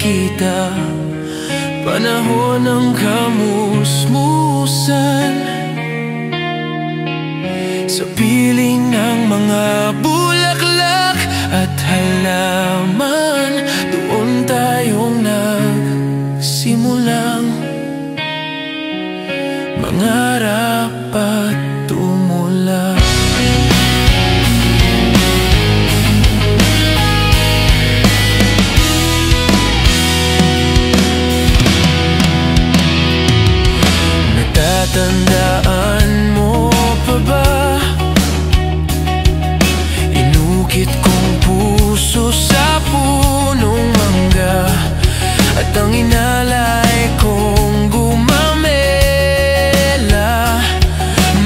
kita, panahon ng kamusmusan. Sa piling ng mga bulaklak at halaman, doon tayong nagsimulang mangarap at tumula. Natatandaan mo pa ba? Inukit kong puso sa punong mangga, at ang inalay kong gumamela,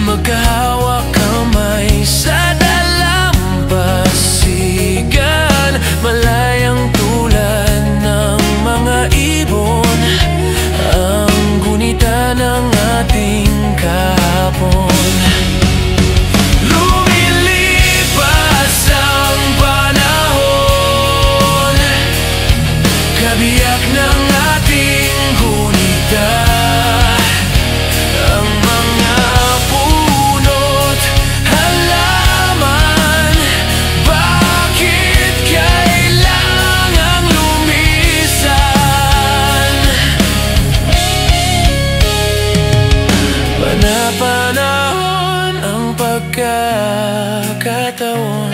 magkahawak kamay sa dalampasigan, malayang tulad ng mga ibon, ang gunita ng ating kahapon. Lumilipas ang panahon, kabiyak ng ating gunita, ang mga puno't halaman. Bakit kailangang lumisan? Panapanahon ang pagkakataon